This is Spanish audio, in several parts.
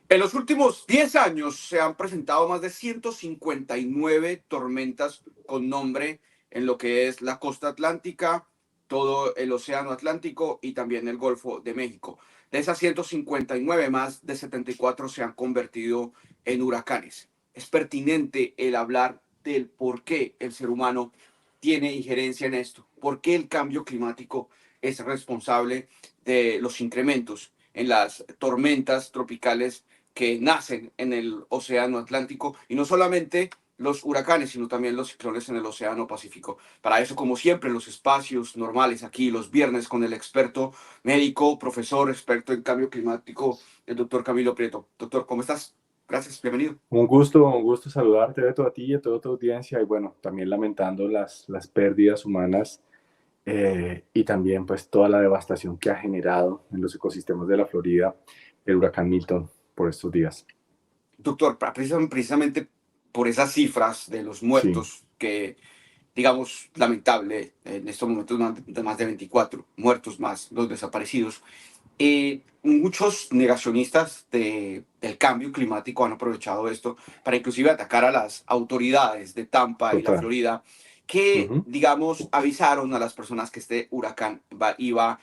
En los últimos 10 años se han presentado más de 159 tormentas con nombre en lo que es la costa atlántica, todo el océano Atlántico y también el Golfo de México. De esas 159, más de 74 se han convertido en huracanes. Es pertinente el hablar del por qué el ser humano tiene injerencia en esto, por qué el cambio climático es responsable de los incrementos en las tormentas tropicales que nacen en el océano Atlántico, y no solamente los huracanes, sino también los ciclones en el océano Pacífico. Para eso, como siempre, los espacios normales aquí los viernes con el experto médico, profesor, experto en cambio climático, el doctor Camilo Prieto. Doctor, ¿cómo estás? Gracias, bienvenido. Un gusto saludarte, Beto, a ti y a toda tu audiencia. Y bueno, también lamentando las pérdidas humanas y también pues toda la devastación que ha generado en los ecosistemas de la Florida el huracán Milton por estos días. Doctor, precisamente por esas cifras de los Sí, muertos que, digamos, lamentable, en estos momentos más de 24 muertos más los desaparecidos. Muchos negacionistas del cambio climático han aprovechado esto para inclusive atacar a las autoridades de Tampa y la total. Florida, que, Ujú. digamos, avisaron a las personas que este huracán iba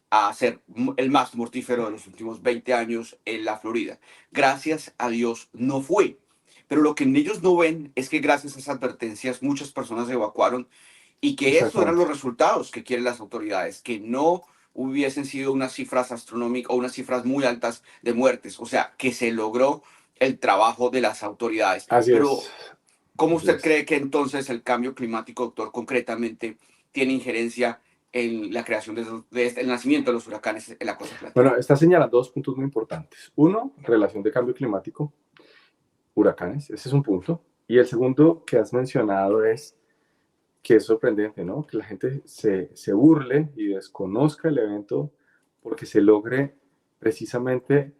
a ser el más mortífero de los últimos 20 años en la Florida. Gracias a Dios no fue. Pero lo que ellos no ven es que gracias a esas advertencias muchas personas se evacuaron, y que esos eran Exactamente. los resultados que quieren las autoridades, que no hubiesen sido unas cifras astronómicas o unas cifras muy altas de muertes, o sea, que se logró el trabajo de las autoridades. Así es, Pero, ¿cómo así usted es. cree que entonces el cambio climático, doctor, concretamente tiene injerencia en la creación el nacimiento de los huracanes en la costa atlántica? Bueno, está señalando dos puntos muy importantes. Uno, relación de cambio climático, huracanes, ese es un punto. Y el segundo que has mencionado es que es sorprendente, ¿no? Que la gente se burle y desconozca el evento porque se logre precisamente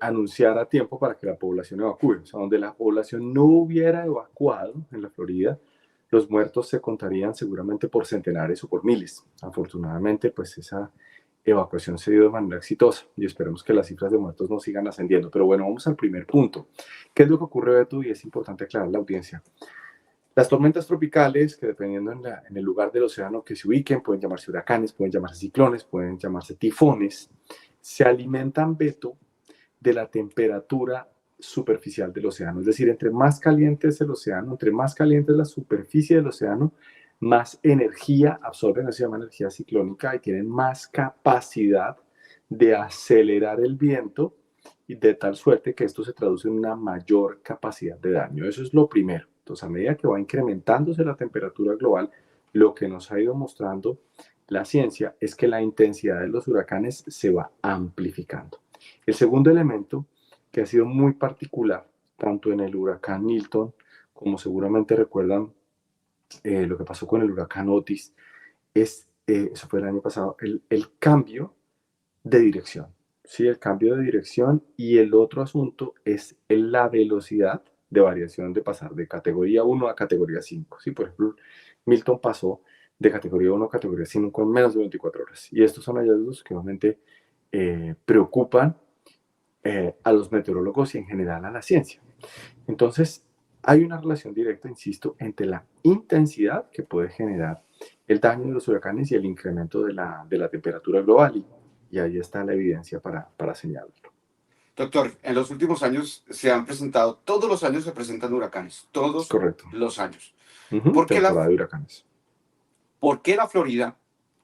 anunciar a tiempo para que la población evacúe. O sea, donde la población no hubiera evacuado en la Florida, los muertos se contarían seguramente por centenares o por miles. Afortunadamente, pues esa evacuación se dio de manera exitosa y esperemos que las cifras de muertos no sigan ascendiendo. Pero bueno, vamos al primer punto. ¿Qué es lo que ocurre, Beto? Y es importante aclarar a la audiencia. Las tormentas tropicales, que dependiendo en el lugar del océano que se ubiquen, pueden llamarse huracanes, pueden llamarse ciclones, pueden llamarse tifones, se alimentan, Beto, de la temperatura superficial del océano. Es decir, entre más caliente es el océano, entre más caliente es la superficie del océano, más energía absorben, eso se llama energía ciclónica, y tienen más capacidad de acelerar el viento y de tal suerte que esto se traduce en una mayor capacidad de daño. Eso es lo primero. Entonces, a medida que va incrementándose la temperatura global, lo que nos ha ido mostrando la ciencia es que la intensidad de los huracanes se va amplificando. El segundo elemento, que ha sido muy particular, tanto en el huracán Milton, como seguramente recuerdan lo que pasó con el huracán Otis, eso fue el año pasado, el cambio de dirección. Sí, el cambio de dirección, y el otro asunto es la velocidad de variación de pasar de categoría 1 a categoría 5. Sí, por ejemplo, Milton pasó de categoría 1 a categoría 5 en menos de 24 horas. Y estos son hallazgos que obviamente preocupan a los meteorólogos y en general a la ciencia. Entonces, hay una relación directa, insisto, entre la intensidad que puede generar el daño de los huracanes y el incremento de la temperatura global. Y ahí está la evidencia para señalarlo. Doctor, en los últimos años se han presentado, todos los años se presentan huracanes, todos Correcto. los años. ¿Por qué la, Temporada de huracanes. por qué la Florida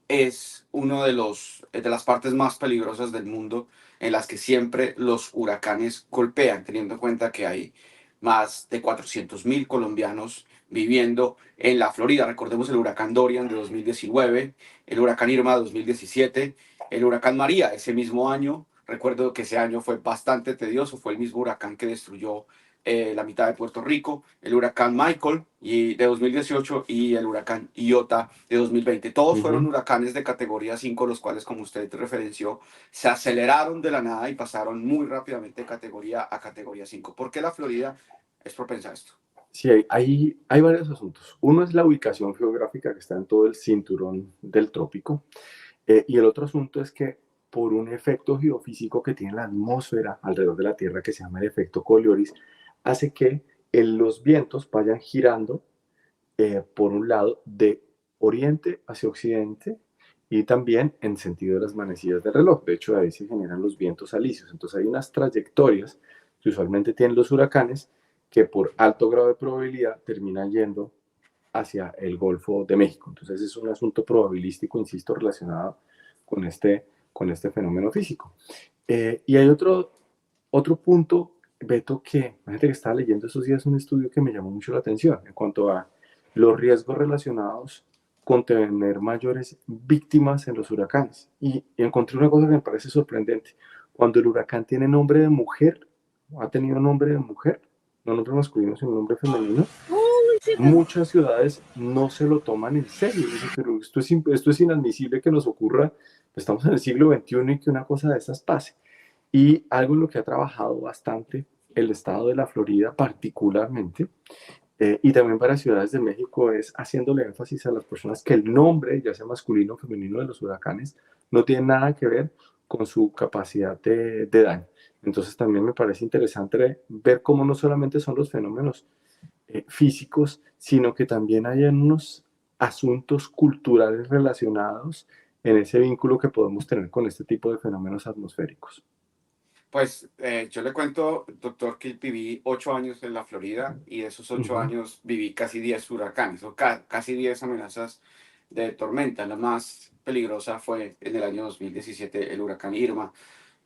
es uno de las partes más peligrosas del mundo en las que siempre los huracanes golpean, teniendo en cuenta que hay más de 400.000 colombianos viviendo en la Florida? Recordemos el huracán Dorian de 2019, el huracán Irma de 2017, el huracán María ese mismo año. Recuerdo que ese año fue bastante tedioso, fue el mismo huracán que destruyó la mitad de Puerto Rico, el huracán Michael de 2018 y el huracán Iota de 2020. Todos fueron Ujú. huracanes de categoría 5, los cuales, como usted referenció, se aceleraron de la nada y pasaron muy rápidamente de categoría a categoría 5. ¿Por qué la Florida es propensa a esto? Sí, hay varios asuntos. Uno es la ubicación geográfica que está en todo el cinturón del trópico. Y el otro asunto es que por un efecto geofísico que tiene la atmósfera alrededor de la Tierra, que se llama el efecto Coriolis, hace que los vientos vayan girando por un lado de oriente hacia occidente y también en sentido de las manecillas del reloj. De hecho, ahí se generan los vientos alisios. Entonces hay unas trayectorias que usualmente tienen los huracanes que por alto grado de probabilidad terminan yendo hacia el Golfo de México. Entonces es un asunto probabilístico, insisto, relacionado con este fenómeno físico. Y hay otro punto, Beto, que la gente que estaba leyendo estos días un estudio que me llamó mucho la atención en cuanto a los riesgos relacionados con tener mayores víctimas en los huracanes. Y encontré una cosa que me parece sorprendente. Cuando el huracán tiene nombre de mujer, ha tenido nombre de mujer, no nombre masculino, sino nombre femenino, muchas ciudades no se lo toman en serio. Dicen, pero esto es inadmisible que nos ocurra, estamos en el siglo XXI y que una cosa de esas pase. Y algo en lo que ha trabajado bastante el estado de la Florida particularmente, y también varias ciudades de México, es haciéndole énfasis a las personas que el nombre, ya sea masculino o femenino, de los huracanes, no tiene nada que ver con su capacidad de daño. Entonces también me parece interesante ver cómo no solamente son los fenómenos físicos, sino que también hay unos asuntos culturales relacionados en ese vínculo que podemos tener con este tipo de fenómenos atmosféricos. Pues yo le cuento, doctor, que viví 8 años en la Florida y de esos 8 años viví casi 10 huracanes o casi 10 amenazas de tormenta. La más peligrosa fue en el año 2017 el huracán Irma,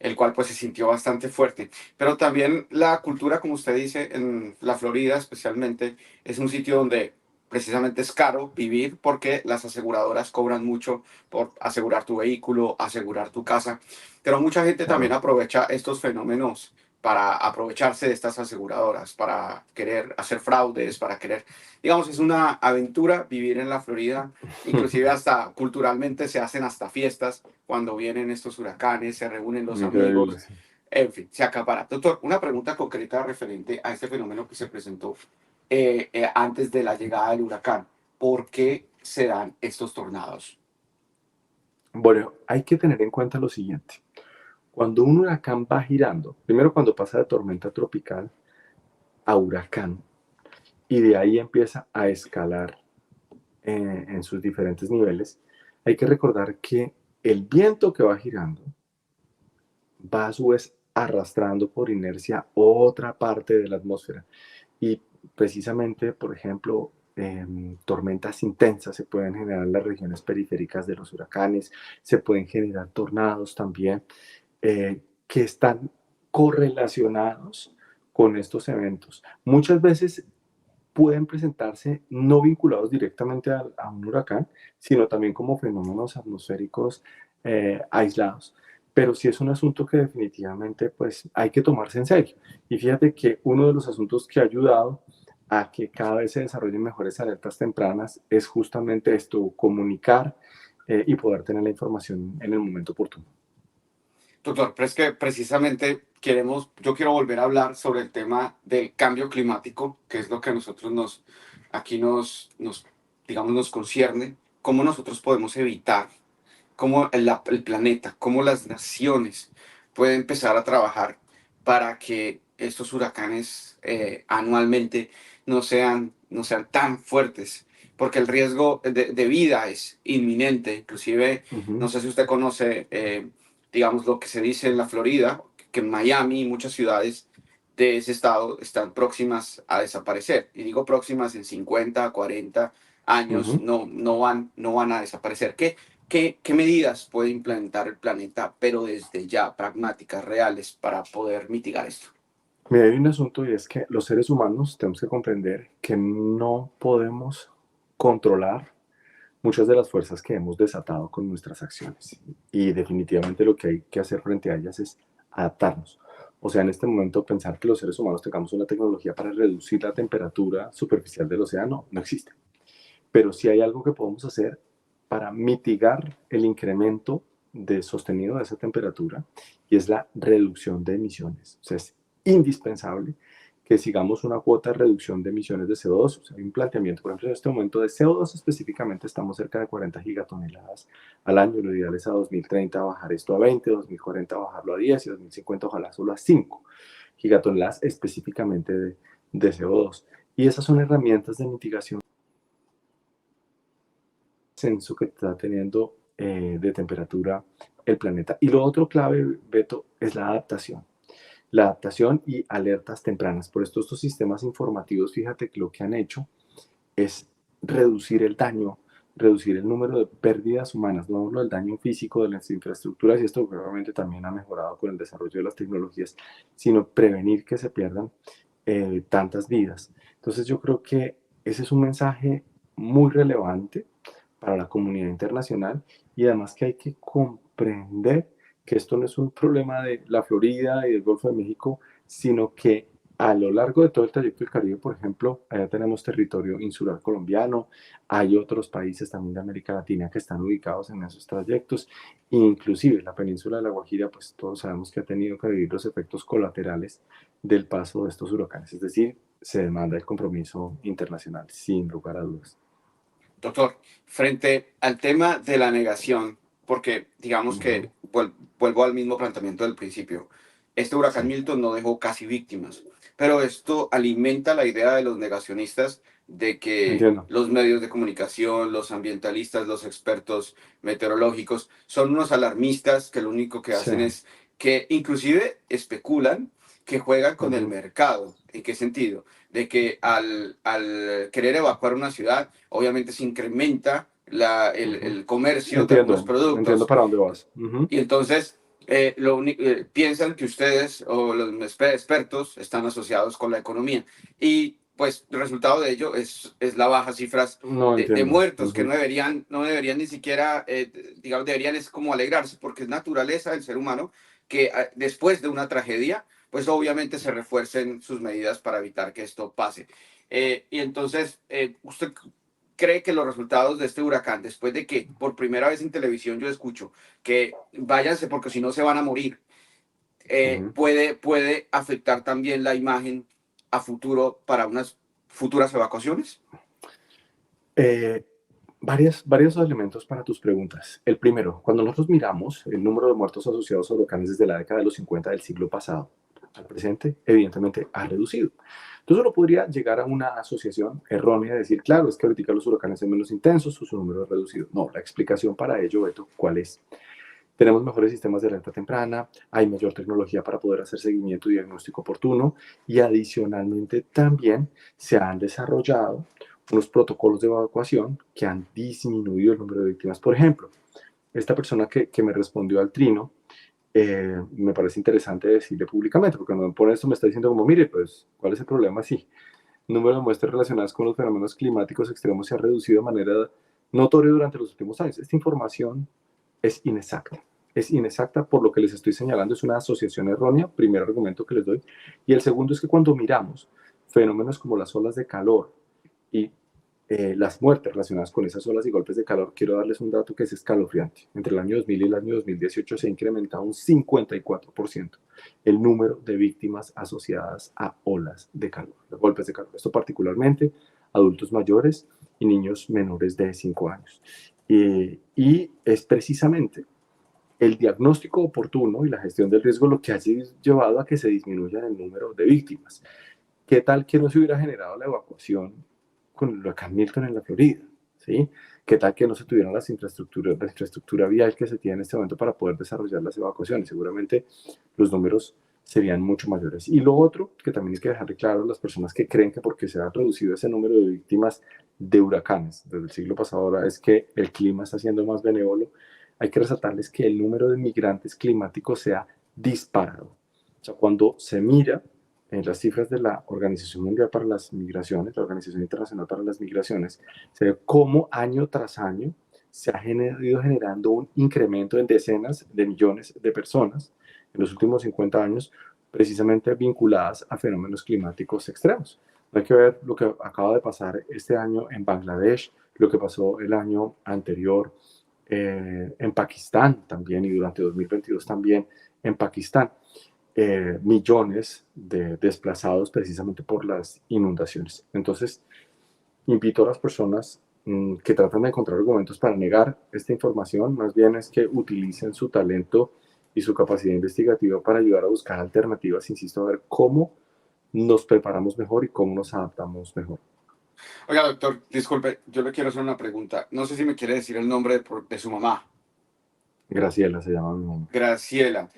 el cual pues se sintió bastante fuerte. Pero también la cultura, como usted dice, en la Florida especialmente, es un sitio donde precisamente es caro vivir porque las aseguradoras cobran mucho por asegurar tu vehículo, asegurar tu casa. Pero mucha gente también Claro. aprovecha estos fenómenos para aprovecharse de estas aseguradoras, para querer hacer fraudes, para querer, digamos, es una aventura vivir en la Florida. Inclusive hasta culturalmente se hacen hasta fiestas cuando vienen estos huracanes, se reúnen los Increíble, amigos, sí. en fin, se acapara. Doctor, una pregunta concreta referente a este fenómeno que se presentó antes de la llegada del huracán. ¿Por qué se dan estos tornados? Bueno, hay que tener en cuenta lo siguiente. Cuando un huracán va girando, primero cuando pasa de tormenta tropical a huracán, y de ahí empieza a escalar en sus diferentes niveles, hay que recordar que el viento que va girando va a su vez arrastrando por inercia otra parte de la atmósfera. Y precisamente, por ejemplo, tormentas intensas se pueden generar en las regiones periféricas de los huracanes, se pueden generar tornados también, que están correlacionados con estos eventos. Muchas veces pueden presentarse no vinculados directamente a un huracán, sino también como fenómenos atmosféricos aislados. Pero sí es un asunto que definitivamente pues, hay que tomarse en serio. Y fíjate que uno de los asuntos que ha ayudado a que cada vez se desarrollen mejores alertas tempranas es justamente esto, comunicar y poder tener la información en el momento oportuno. Doctor, pero es que precisamente yo quiero volver a hablar sobre el tema del cambio climático, que es lo que a nosotros aquí digamos, nos concierne, cómo nosotros podemos evitar, cómo el planeta, cómo las naciones pueden empezar a trabajar para que estos huracanes anualmente no sean tan fuertes, porque el riesgo de vida es inminente. Inclusive, Uh -huh. no sé si usted conoce, digamos, lo que se dice en la Florida, que en Miami y muchas ciudades de ese estado están próximas a desaparecer. Y digo próximas en 50, 40 Uh años, -huh. no van a desaparecer. ¿Qué medidas puede implementar el planeta, pero desde ya, pragmáticas, reales, para poder mitigar esto? Mira, hay un asunto y es que los seres humanos tenemos que comprender que no podemos controlar muchas de las fuerzas que hemos desatado con nuestras acciones. Y definitivamente lo que hay que hacer frente a ellas es adaptarnos. O sea, en este momento pensar que los seres humanos tengamos una tecnología para reducir la temperatura superficial del océano no existe. Pero sí hay algo que podemos hacer para mitigar el incremento sostenido de esa temperatura y es la reducción de emisiones. O sea, es indispensable que sigamos una cuota de reducción de emisiones de CO2. O sea, hay un planteamiento, por ejemplo, en este momento de CO2 específicamente estamos cerca de 40 gigatoneladas al año. Lo ideal es a 2030 bajar esto a 20, 2040 bajarlo a 10 y 2050 ojalá solo a 5 gigatoneladas específicamente de CO2. Y esas son herramientas de mitigación censo que está teniendo de temperatura el planeta. Y lo otro clave, Beto, es la adaptación. La adaptación y alertas tempranas. Por esto estos sistemas informativos, fíjate que lo que han hecho es reducir el daño, reducir el número de pérdidas humanas, no solo el daño físico de las infraestructuras, y esto probablemente también ha mejorado con el desarrollo de las tecnologías, sino prevenir que se pierdan tantas vidas. Entonces yo creo que ese es un mensaje muy relevante para la comunidad internacional y además que hay que comprender que esto no es un problema de la Florida y del Golfo de México, sino que a lo largo de todo el trayecto del Caribe, por ejemplo, allá tenemos territorio insular colombiano, hay otros países también de América Latina que están ubicados en esos trayectos, inclusive la península de La Guajira, pues todos sabemos que ha tenido que vivir los efectos colaterales del paso de estos huracanes, es decir, se demanda el compromiso internacional, sin lugar a dudas. Doctor, frente al tema de la negación, porque digamos que vuelvo al mismo planteamiento del principio, este huracán Sí, Milton no dejó casi víctimas, pero esto alimenta la idea de los negacionistas de que entiendo. los medios de comunicación, los ambientalistas, los expertos meteorológicos son unos alarmistas que lo único que Sí. hacen es que inclusive especulan que juegan con el Ujú. mercado. ¿En qué sentido? De que al querer evacuar una ciudad, obviamente se incrementa Ujú. el comercio de algunos Entiendo productos para dónde vas. Ujú. y entonces piensan que ustedes o los expertos están asociados con la economía y pues el resultado de ello es la baja cifras No de entiendo. muertos que Ujú. no deberían ni siquiera, digamos, deberían es como alegrarse porque es naturaleza del ser humano que después de una tragedia, pues obviamente se refuercen sus medidas para evitar que esto pase. Y entonces, ¿usted cree que los resultados de este huracán, después de que por primera vez en televisión yo escucho que váyanse porque si no se van a morir, Ujú. puede afectar también la imagen a futuro para unas futuras evacuaciones? Eh, varios elementos para tus preguntas. El primero, cuando nosotros miramos el número de muertos asociados a huracanes desde la década de los 50 del siglo pasado al presente, evidentemente ha reducido. Entonces uno podría llegar a una asociación errónea y decir, claro, es que ahorita los huracanes son menos intensos, su número es reducido. No, la explicación para ello, Beto, ¿cuál es? Tenemos mejores sistemas de alerta temprana, hay mayor tecnología para poder hacer seguimiento y diagnóstico oportuno y adicionalmente también se han desarrollado unos protocolos de evacuación que han disminuido el número de víctimas. Por ejemplo, esta persona que me respondió al trino, me parece interesante decirle públicamente, porque cuando me pone esto me está diciendo como, mire, pues, ¿cuál es el problema? Sí, el número de muestras relacionadas con los fenómenos climáticos extremos se ha reducido de manera notoria durante los últimos años. Esta información es inexacta. Es inexacta por lo que les estoy señalando, es una asociación errónea, primer argumento que les doy. Y el segundo es que cuando miramos fenómenos como las olas de calor y las muertes relacionadas con esas olas y golpes de calor, quiero darles un dato que es escalofriante. Entre el año 2000 y el año 2018 se ha incrementado un 54% el número de víctimas asociadas a olas de calor, de golpes de calor. Esto particularmente adultos mayores y niños menores de 5 años. Y es precisamente el diagnóstico oportuno y la gestión del riesgo lo que ha llevado a que se disminuya el número de víctimas. ¿Qué tal que no se hubiera generado la evacuación con el huracán Milton en la Florida? ¿Sí? ¿Qué tal que no se tuvieran la infraestructura vial que se tiene en este momento para poder desarrollar las evacuaciones? Seguramente los números serían mucho mayores. Y lo otro, que también hay que dejarle claro a las personas que creen que porque se ha reducido ese número de víctimas de huracanes desde el siglo pasado ahora es que el clima está siendo más benévolo, hay que resaltarles que el número de migrantes climáticos se ha disparado. O sea, cuando se mira en las cifras de la Organización Mundial para las Migraciones, la Organización Internacional para las Migraciones, se ve cómo año tras año se ha ido generando un incremento en decenas de millones de personas en los últimos 50 años, precisamente vinculadas a fenómenos climáticos extremos. Hay que ver lo que acaba de pasar este año en Bangladesh, lo que pasó el año anterior en Pakistán también y durante 2022 también en Pakistán. millones de desplazados precisamente por las inundaciones. Entonces, invito a las personas que tratan de encontrar argumentos para negar esta información, más bien es que utilicen su talento y su capacidad investigativa para ayudar a buscar alternativas, insisto, a ver cómo nos preparamos mejor y cómo nos adaptamos mejor. Oiga, doctor, disculpe, yo le quiero hacer una pregunta. No sé si me quiere decir el nombre de su mamá. Graciela se llama mi mamá. Graciela.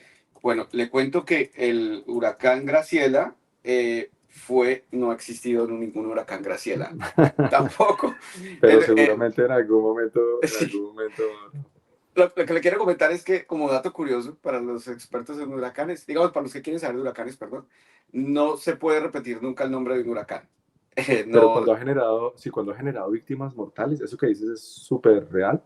Bueno, le cuento que el huracán Graciela no ha existido ningún huracán Graciela. Tampoco. Pero El- eh, seguramente en sí. algún momento. Lo que le quiero comentar es que, como dato curioso para los expertos en huracanes, digamos, para los que quieren saber de huracanes, perdón, no se puede repetir nunca el nombre de un huracán. Pero No, cuando ha generado, sí, cuando ha generado víctimas mortales, eso que dices es súper real.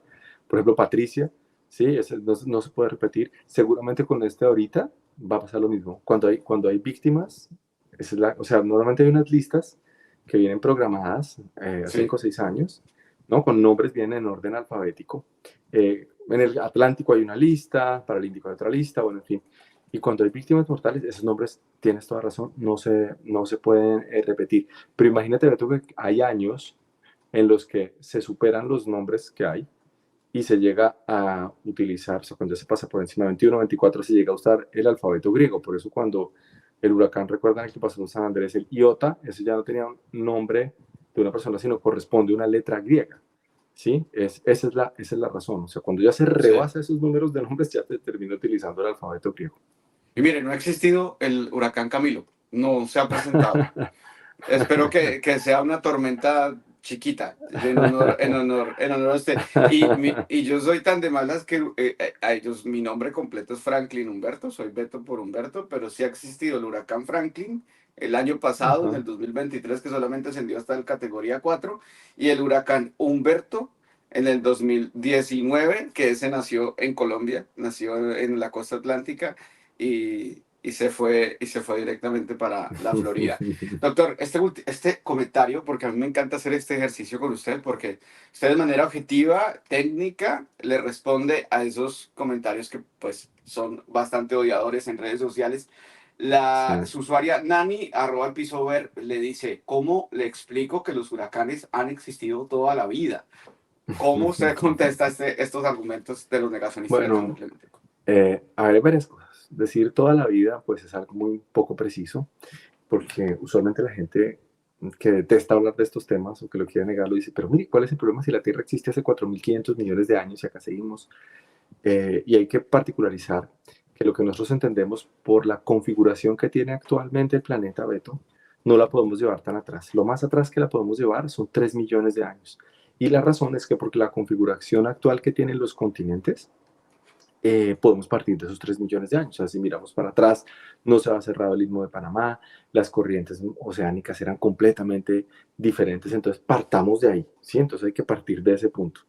Por ejemplo, Patricia, sí, ese no se puede repetir. Seguramente con este ahorita va a pasar lo mismo. Cuando hay víctimas, esa es o sea, normalmente hay unas listas que vienen programadas a sí, 5 o 6 años, ¿no? Con nombres vienen en orden alfabético. En el Atlántico hay una lista, para el Índico hay otra lista, bueno, en fin. Y cuando hay víctimas mortales, esos nombres, tienes toda razón, no se pueden repetir. Pero imagínate, Beto, que hay años en los que se superan los nombres que hay y se llega a utilizar, o sea, cuando se pasa por encima de 21, 24, se llega a usar el alfabeto griego. Por eso cuando el huracán, recuerdan el que pasó en San Andrés, el Iota, eso ya no tenía un nombre de una persona, sino corresponde a una letra griega. ¿Sí? Esa es la razón. O sea, cuando ya se sí. rebasa esos números de nombres, ya se termina utilizando el alfabeto griego. Y mire, no ha existido el huracán Camilo. No se ha presentado. Espero que sea una tormenta chiquita, en honor a usted. Y yo soy tan de malas que a ellos, mi nombre completo es Franklin Humberto, soy Beto por Humberto, pero sí ha existido el huracán Franklin el año pasado, en Ajá. el 2023, que solamente ascendió hasta el categoría 4, y el huracán Humberto en el 2019, que ese nació en Colombia, nació en la costa atlántica y se fue directamente para la Florida. Doctor, este comentario, porque a mí me encanta hacer este ejercicio con usted, porque usted de manera objetiva, técnica, le responde a esos comentarios que pues son bastante odiadores en redes sociales. Sí. Su usuaria Nani, arroba el piso ver, le dice, ¿cómo le explico que los huracanes han existido toda la vida? ¿Cómo usted contesta estos argumentos de los negacionistas del cambio Bueno, climático? a ver, hay varias cosas. Decir toda la vida, pues es algo muy poco preciso, porque usualmente la gente que detesta hablar de estos temas o que lo quiere negar lo dice, pero mire, ¿cuál es el problema si la Tierra existe hace 4.500 millones de años y acá seguimos? Y hay que particularizar que lo que nosotros entendemos por la configuración que tiene actualmente el planeta Beto, no la podemos llevar tan atrás. Lo más atrás que la podemos llevar son 3 millones de años. Y la razón es que porque la configuración actual que tienen los continentes, podemos partir de esos 3 millones de años. O sea, si miramos para atrás, no se ha cerrado el istmo de Panamá, las corrientes oceánicas eran completamente diferentes, entonces partamos de ahí, ¿sí? Entonces hay que partir de ese punto.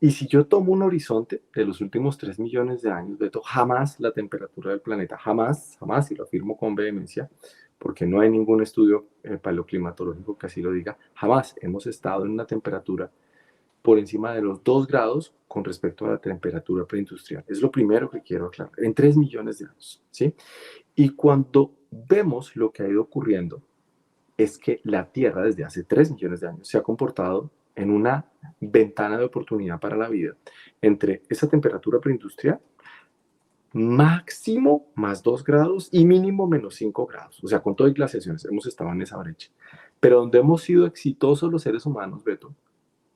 Y si yo tomo un horizonte de los últimos 3 millones de años, Beto, jamás la temperatura del planeta, jamás, jamás, y lo afirmo con vehemencia, porque no hay ningún estudio paleoclimatológico que así lo diga, jamás hemos estado en una temperatura por encima de los 2 grados con respecto a la temperatura preindustrial. Es lo primero que quiero aclarar, en 3 millones de años, ¿sí? Y cuando vemos lo que ha ido ocurriendo, es que la Tierra desde hace 3 millones de años se ha comportado en una ventana de oportunidad para la vida entre esa temperatura preindustrial, máximo más 2 grados y mínimo menos 5 grados. O sea, con todo y glaciaciones hemos estado en esa brecha. Pero donde hemos sido exitosos los seres humanos, Beto,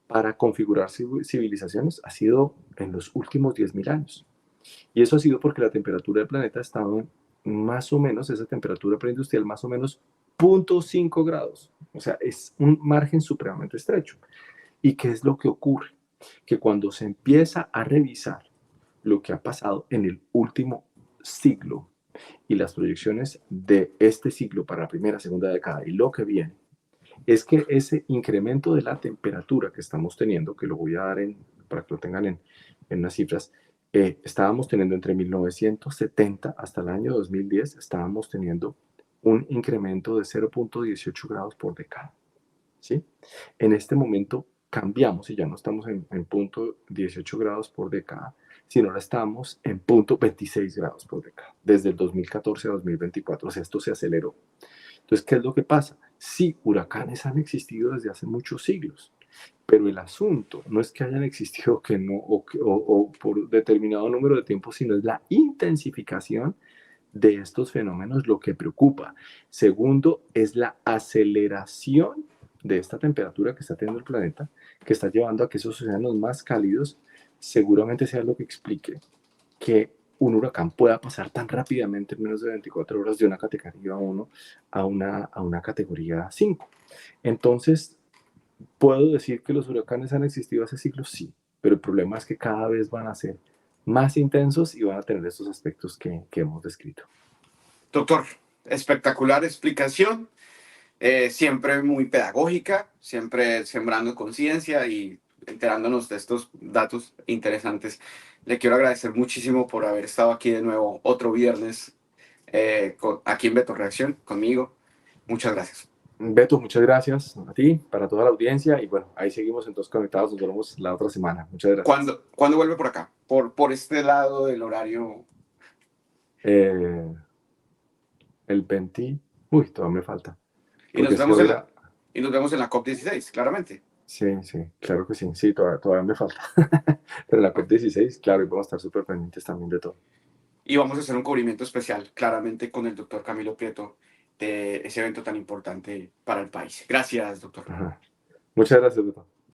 para configurar civilizaciones ha sido en los últimos 10.000 años. Y eso ha sido porque la temperatura del planeta ha estado en más o menos, esa temperatura preindustrial, más o menos 0.5 grados. O sea, es un margen supremamente estrecho. ¿Y qué es lo que ocurre? Que cuando se empieza a revisar lo que ha pasado en el último siglo y las proyecciones de este siglo para la primera, segunda década y lo que viene, es que ese incremento de la temperatura que estamos teniendo, que lo voy a dar para que lo tengan en unas cifras, estábamos teniendo entre 1970 hasta el año 2010, estábamos teniendo un incremento de 0.18 grados por década. ¿Sí? En este momento cambiamos y ya no estamos en punto 18 grados por década, sino ahora estamos en punto 26 grados por década, desde el 2014 a 2024, o sea, esto se aceleró. Entonces, ¿qué es lo que pasa? Sí, huracanes han existido desde hace muchos siglos, pero el asunto no es que hayan existido que no, o por determinado número de tiempo, sino es la intensificación de estos fenómenos lo que preocupa. Segundo, es la aceleración de esta temperatura que está teniendo el planeta, que está llevando a que esos océanos más cálidos seguramente sea lo que explique que un huracán pueda pasar tan rápidamente en menos de 24 horas de una categoría 1 a una categoría 5. Entonces, ¿puedo decir que los huracanes han existido hace siglos? Sí, pero el problema es que cada vez van a ser más intensos y van a tener estos aspectos que hemos descrito. Doctor, espectacular explicación, siempre muy pedagógica, siempre sembrando conciencia y enterándonos de estos datos interesantes. Le quiero agradecer muchísimo por haber estado aquí de nuevo otro viernes aquí en Beto Reacción conmigo. Muchas gracias. Beto, muchas gracias a ti, para toda la audiencia y bueno, ahí seguimos entonces conectados, nos vemos la otra semana. Muchas gracias. ¿Cuándo vuelve por acá? Por este lado del horario. El 20, uy, todavía me falta. Y nos Porque es que vemos voy a... y nos vemos en la COP16, claramente. Sí, sí, claro que sí, sí, todavía me falta. Pero en la COP16, claro, y vamos a estar súper pendientes también de todo. Y vamos a hacer un cubrimiento especial, claramente, con el doctor Camilo Prieto, de ese evento tan importante para el país. Gracias, doctor. Ajá. Muchas gracias, Beto.